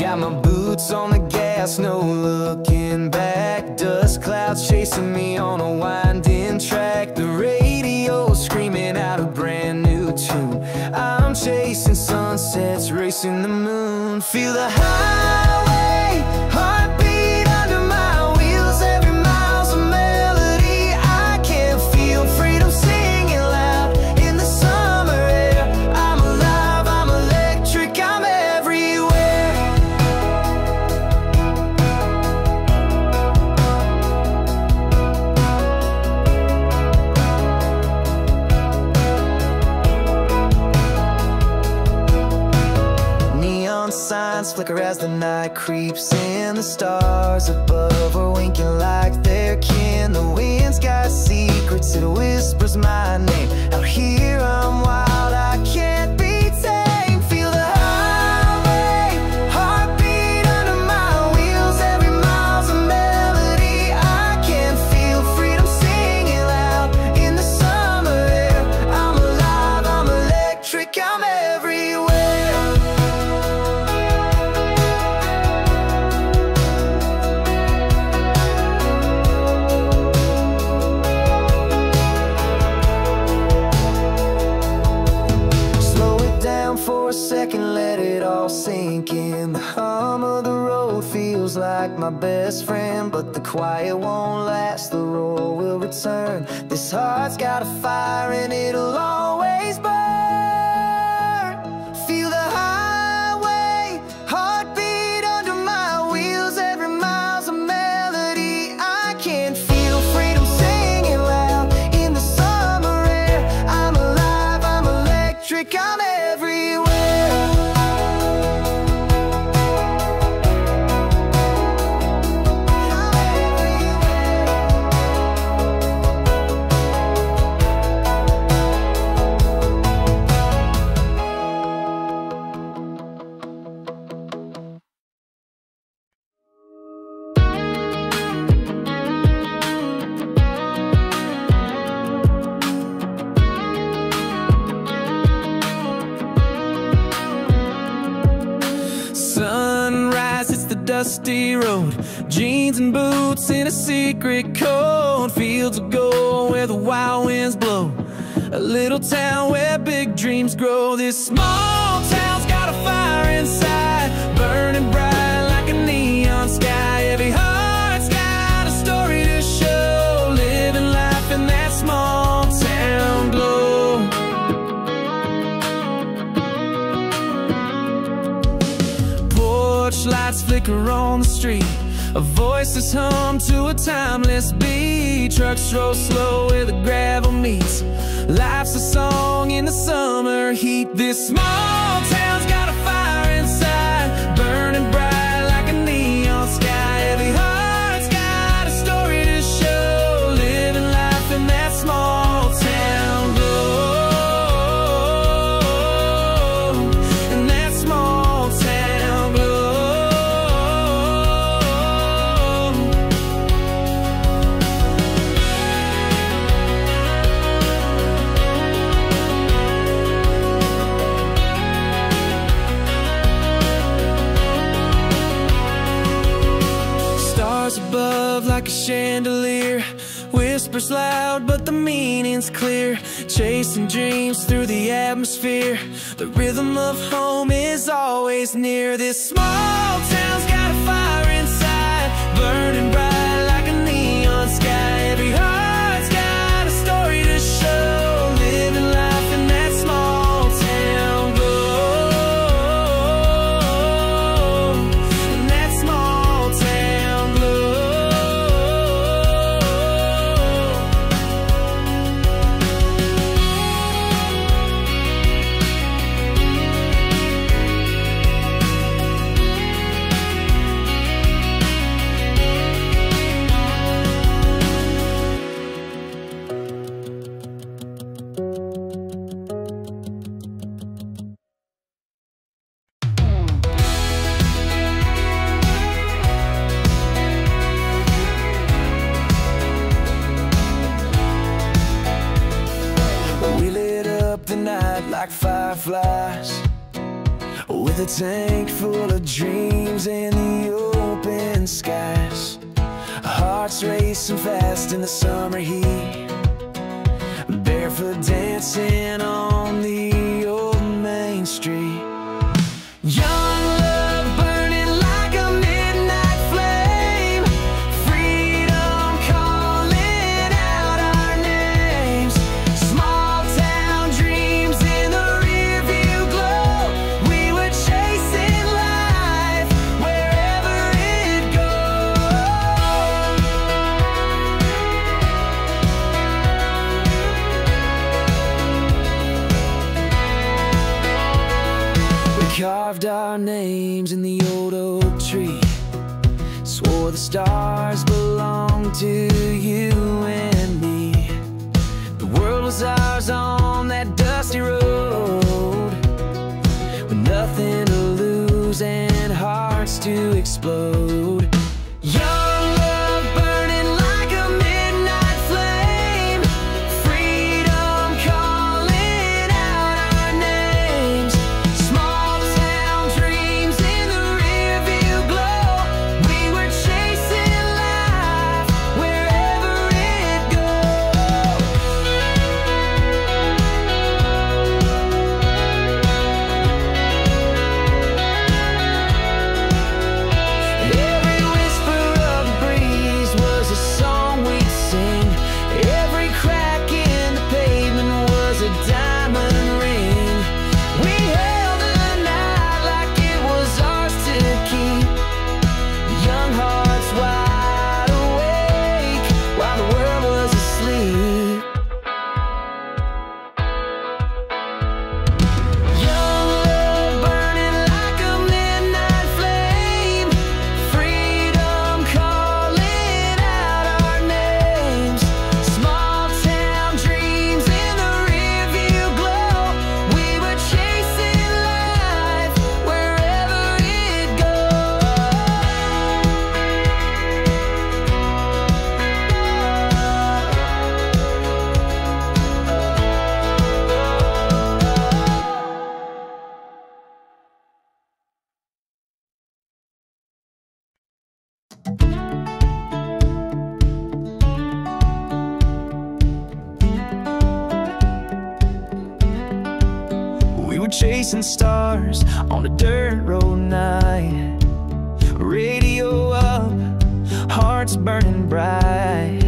Got my boots on the gas, no looking back. Dust clouds chasing me on a winding track. The radio screaming out a brand new tune. I'm chasing sunsets, racing the moon. Feel the highway, heartbeat under my wheels. Every mile's a melody. I can feel freedom singing loud in the summer air. I'm alive, I'm electric, I'm everywhere. Neon signs flicker as the night creeps in. The stars above are winking like they're kin. The wind's got secrets, it whispers my name. Out here I'm wild, I can't be tamed. Feel the highway, heartbeat under my wheels. Every mile's a melody. I can feel freedom singing loud in the summer air. I'm alive, I'm electric, I'm everywhere. Slow it down for a second, let it all sink in. The hum of the road feels like my best friend, but the quiet won't last, the roar will return. This heart's got a fire and it'll always burn. Feel the highway, heartbeat under my wheels. Every mile's a melody. I can feel freedom singing loud in the summer air. I'm alive, I'm electric, I'm everywhere. Sunrise, it's the dusty road. Jeans and boots in a secret code. Fields of gold where the wild winds blow. A little town where big dreams grow. This small town's got a fire inside, burning bright like a neon sky. Every heart's got a story to show, living life in that small town glow. Porch lights flicker on the street, a voices hum to a timeless beat. Trucks roll slow where the gravel meets. Life's a song in the summer heat. This small town's got a fire inside, burning bright like a neon sky. Every heart's got a story to show, living life in that small town glow. In that small town glow. Stars above like a chandelier, whispers loud but the meaning's clear. Chasing dreams through the atmosphere, the rhythm of home is always near. This small town's got a fire inside, burning bright like a neon sky. Every heart's got a story to show, living life in that small town glow. In that small town glow. We lit up the night like fireflies, with a tank full of dreams in the open skies. Hearts racing fast in the summer heat, barefoot dancing on the old main street. Young love burning like a midnight flame, freedom calling out our names. Small town dreams in the rear view glow. We were chasing life wherever it goes. We carved our names in the old oak tree, swore the stars belonged to you and me. The world was ours on that dusty road, with nothing to lose and hearts to explode. Young love burning like a midnight flame, freedom calling out our names. Small town dreams in the rear view glow. We were chasing life wherever it goes. Every whisper of the breeze was a song we'd sing. Every crack in the pavement was a diamond ring. We held the night like it was ours to keep, young hearts wide awake while the world was asleep. Young love burning like a midnight flame, freedom calling out our names. Small town dreams in the rear view glow. We were chasing life wherever it goes. We were chasing stars on a dirt road night, radio up, hearts burning bright,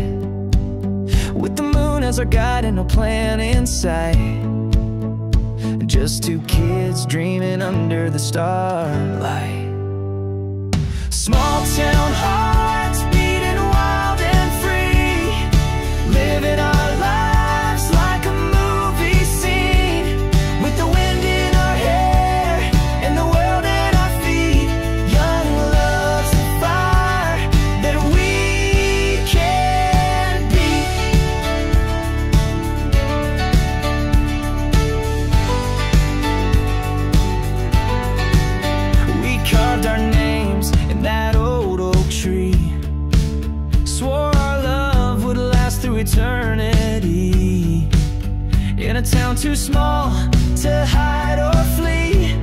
with the moon as our guide and no plan in sight. Just two kids dreaming under the starlight. Small town hearts beating wild and free, living our lives like a movie scene, with the wind in our hair and the world at our feet. Young love's the fire that we can't beat. We carved our names in that old oak tree, swore our love would last through eternity. In a town too small to hide or flee,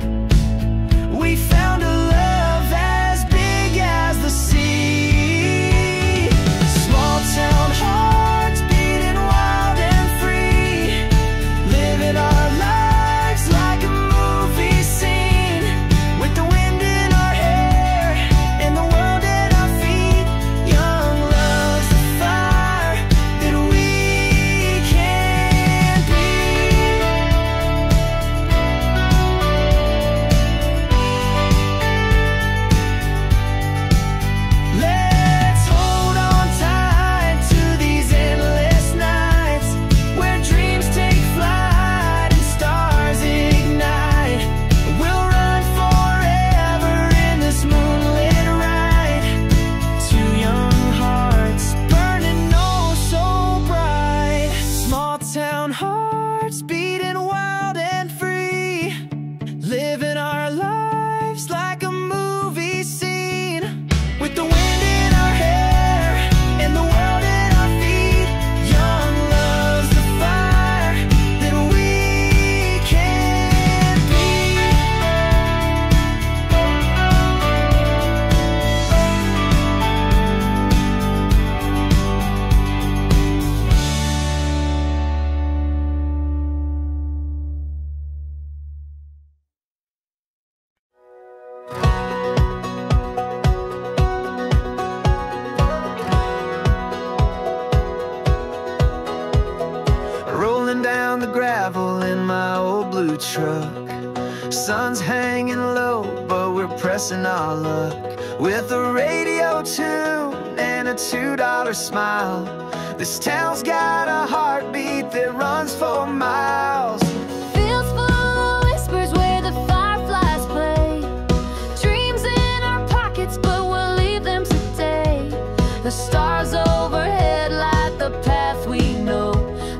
we found a love as big as the sea. Small town hearts beating wild and free, living our lives like a movie scene, with the wind in our hair and the world at our feet. Young love's the fire that we can't beat. guessing our luck with a radio tune and a $2 smile. This town's got a heartbeat that runs for miles. Fields full of whispers where the fireflies play. Dreams in our pockets, but we'll leave them today. The stars overhead light the path we know,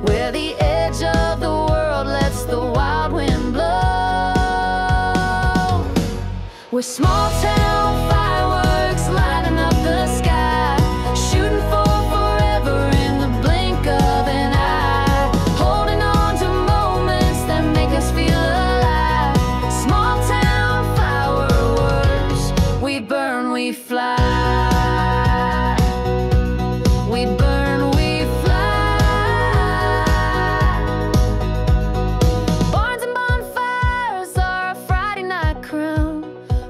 where the edge of the world lets the wild wind blow. We're small town fireworks lighting up the sky, shooting for forever in the blink of an eye, holding on to moments that make us feel alive. Small town fireworks, we burn, we fly. We burn, we fly. Barns and bonfires are a Friday night crown.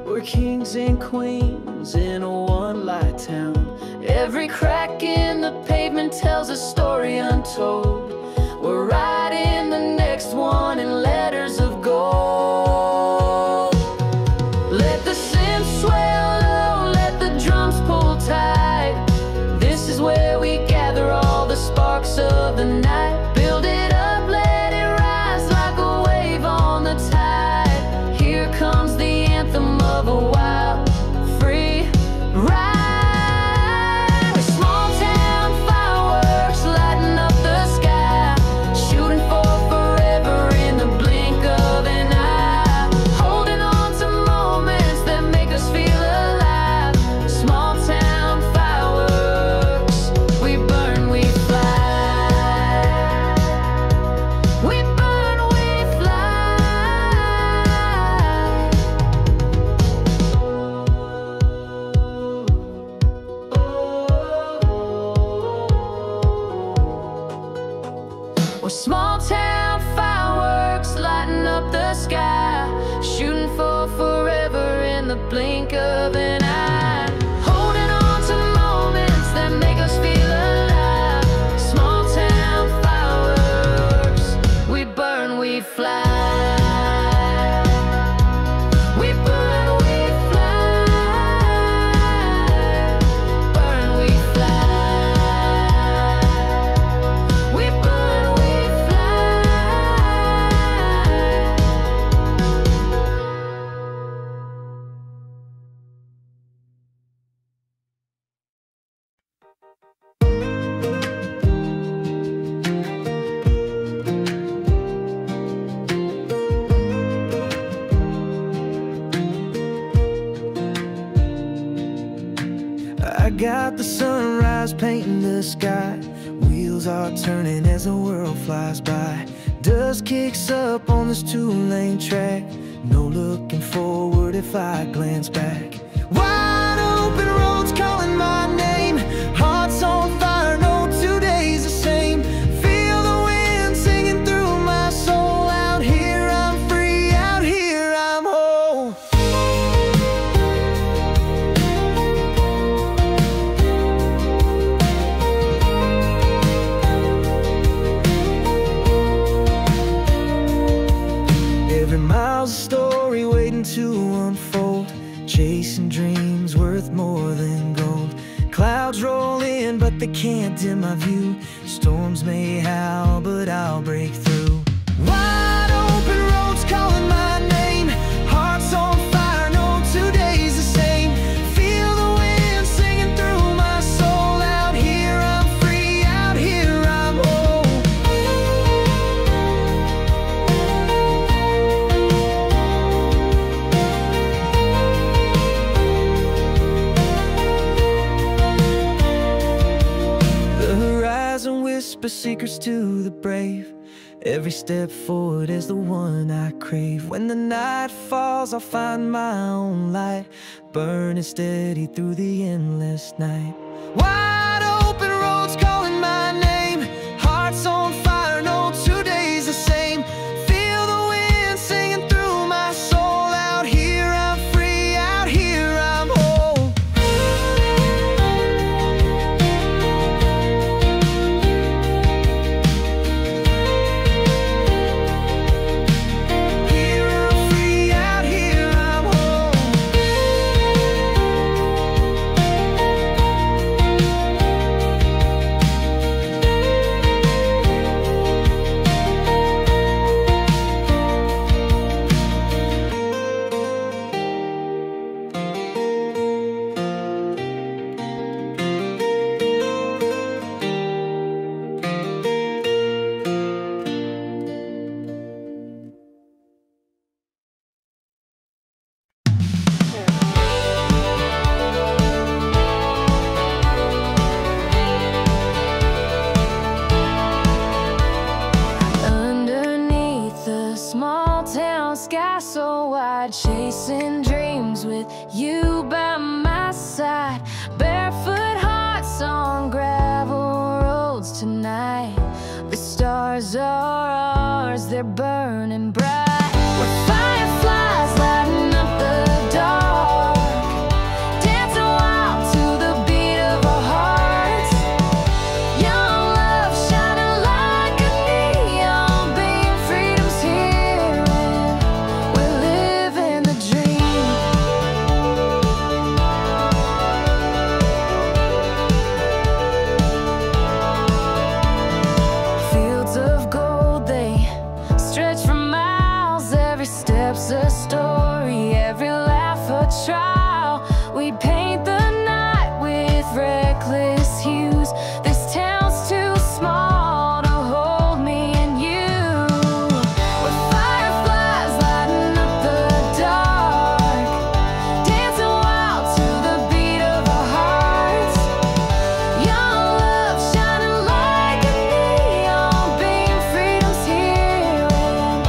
We're kings and queens in a one-light town. Every crack in the pavement tells a story untold. We're writing the next one in letters of gold. Let the synth swell low, let the drums pull tight. This is where we gather all the sparks of the night. Build it up, let it rise like a wave on the tide. Here comes the anthem of a wild, free ride. With small town fireworks lighting up the sky, shooting for forever in the blink of an eye, holding on to moments that make us feel alive. Small town fireworks, we burn, we fly. We burn, we fly. We're small town fireworks lighting up the sky, shooting for forever in the blink of an eye, holding on to moments that make us feel alive. Small town fireworks, we burn, we fly. We burn, we fly. Burn, we fly. We burn, we fly. I got the sunrise painting the sky. Wheels are turning as the world flies by. Dust kicks up on this two-lane track. No looking forward if I glance back. Wide open roads calling my name. Hearts on fire, no 2 days the same. Feel the wind singing through my soul. Out here I'm free, out here I'm whole. Every mile's a story waiting to unfold. Chasing dreams worth more than gold. Clouds roll in, but they can't dim my view. Storms may howl, but I'll break through. Wide open roads calling my name. Hearts on fire, no 2 days the same. Feel the wind singing through my soul. Out here I'm free, out here I'm whole. The horizon whispers secrets to the brave. Every step forward is the one I crave. When the night falls, I'll find my own light, burning steady through the endless night. Wide open roads calling my name. Hearts on fire, no 2 days the same. Feel the wind singing through my soul. Out here I'm free, out here I'm whole. Here I'm free, out here I'm whole. ride, chasing dreams with you by my side. Barefoot hearts on gravel roads tonight. The stars are ours, they're burning bright. We're fireflies lighting up the dark, dancing wild to the beat of our hearts. Young love shining like a neon beam. Freedom's here and we're living the dream. Fields of gold, they stretch for miles. Every step's a story, every laugh a trial. We paint the night with reckless hues. This town's too small to hold me and you. We're fireflies lighting up the dark, dancing wild to the beat of our hearts. Young love shining like a neon beam. Freedom's here and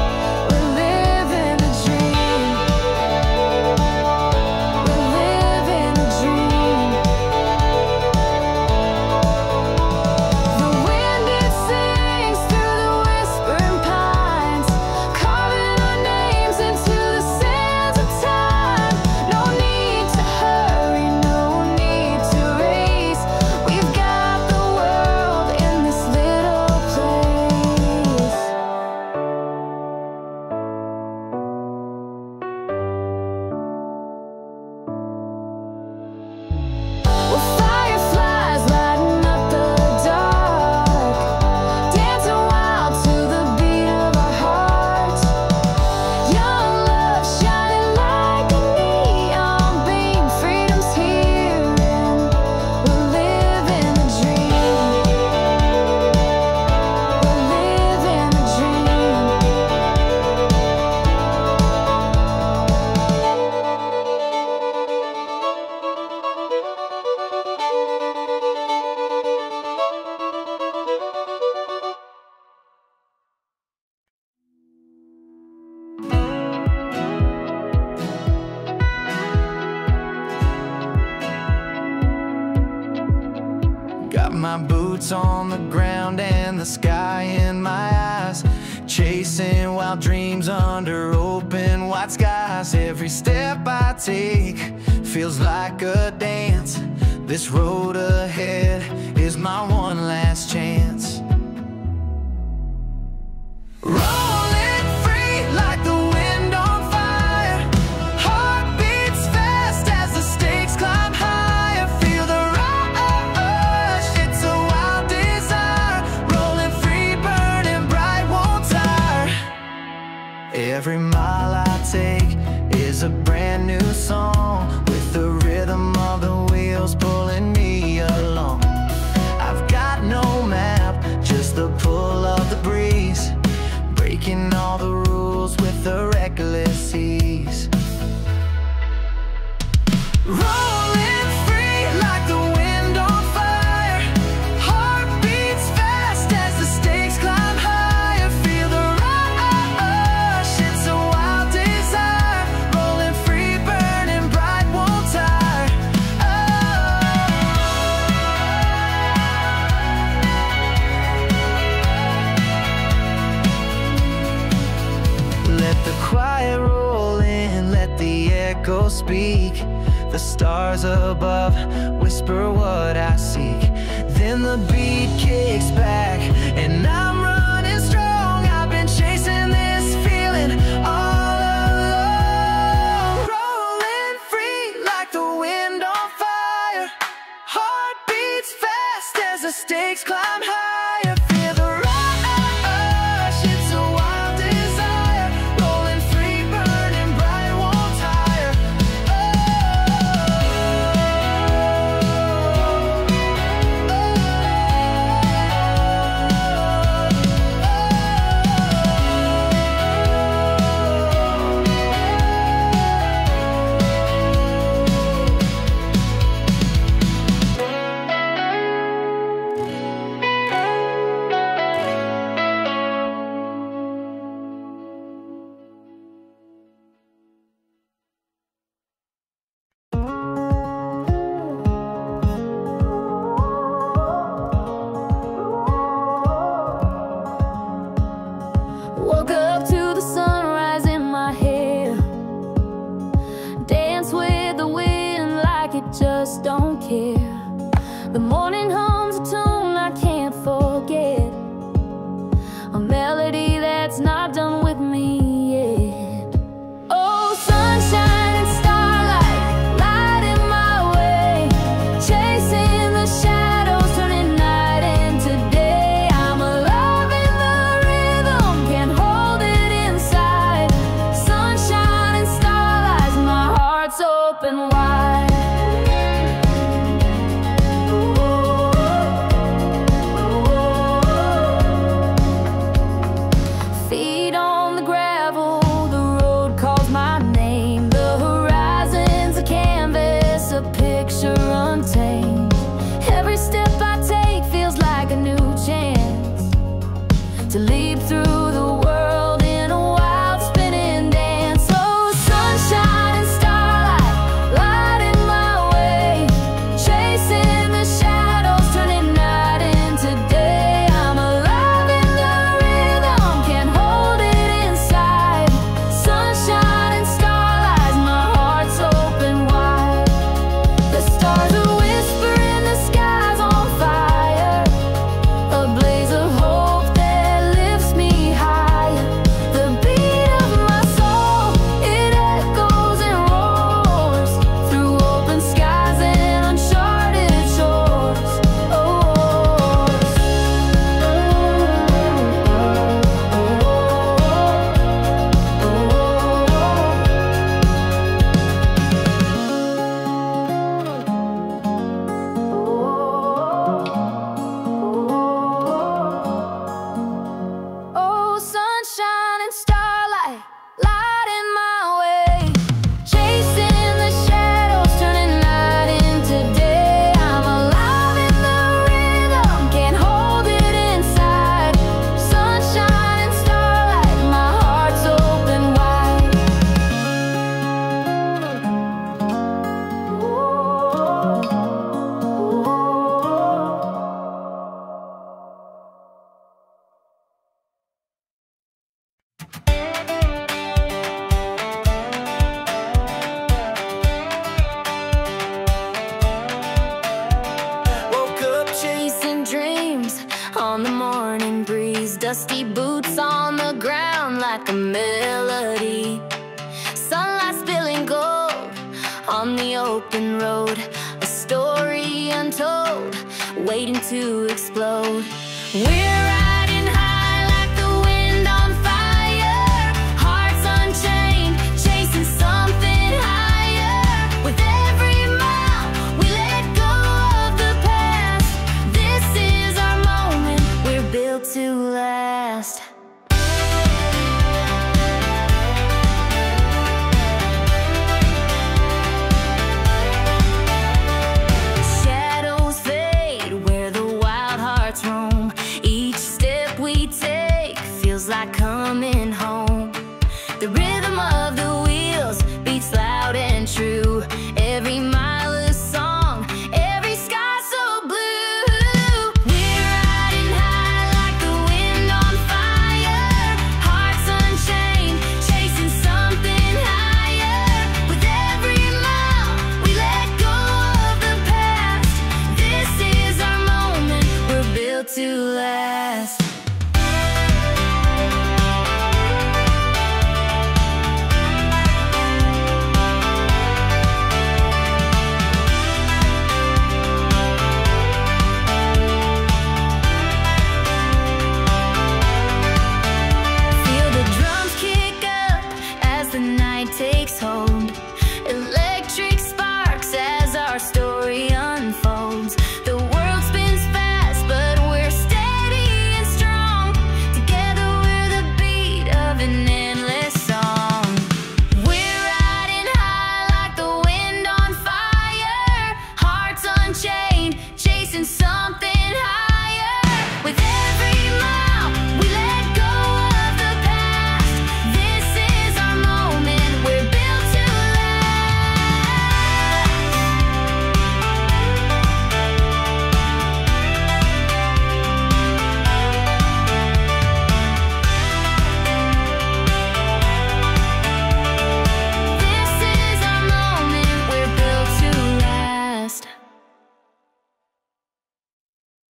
we're living the dream. We're living the dream. The wind, it sings through the whispering pines, carving our names into the sands of time. No need to hurry, no need to race. We've got the world in this little place. We're fireflies lighting up the dark, dancing wild to the beat of our hearts. Young love shining like a neon beam. Freedom's here and we're living the dream. We're living the dream. Got my boots on the ground and the sky in my eyes, chasing wild dreams under open wide skies. Every step I take feels like a dance. This road ahead is my one last chance. Rolling free like the wind on fire. Heart beats fast as the stakes climb higher. Feel the rush, it's a wild desire. Rolling free, burning bright, won't tire. Every mile I take is a brand new song, with the rhythm of the wheels pulling me along. I've got no map, just the pull of the breeze, breaking all the rules with a reckless ease. Rolling free like the wind on fire. Heart beats fast as the stakes climb higher. Feel the rush, it's a wild desire. Rolling free, burning bright, won't tire. Let the quiet roll in, let the echo speak. The stars above whisper what I seek. Then the beat kicks back and I'm running strong. I've been chasing this feeling all along. Rolling free like the wind on fire. Heart beats fast as the stakes climb higher. Feel the rush, it's a wild desire. Rolling free, burning bright, won't tire. just don't care. The morning hums a tune I can't forget, a melody that's not done with me yet. Oh, sunshine and starlight, lighting my way, chasing the shadows, turning night into day. I'm alive in the rhythm, can't hold it inside. Sunshine and starlight, my heart's open wide. Feet on the gravel, the road calls my name. The horizon's a canvas, a picture untamed. Every step I take feels like a new chance to leap through the world in a wild spinning dance. Oh, sunshine and starlight, lighting my way, chasing the shadows, turning night into day. I'm alive in the rhythm, can't hold it inside. Sunshine and starlight, my heart's open wide. The stars are whispering, the sky's on fire, a blaze of hope that lifts me higher. The beat of my soul, it echoes and roars through open skies and uncharted shores. Oh, sunshine and starlight, lighting my way, chasing the shadows, turning night into day. I'm alive in the rhythm, can't hold it inside. Sunshine and starlight, my heart's open wide. Woke up Chasing dreams on the morning breeze, dusty boots on the ground like a melody. Sunlight spilling gold on the open road, a story untold, waiting to explode. We're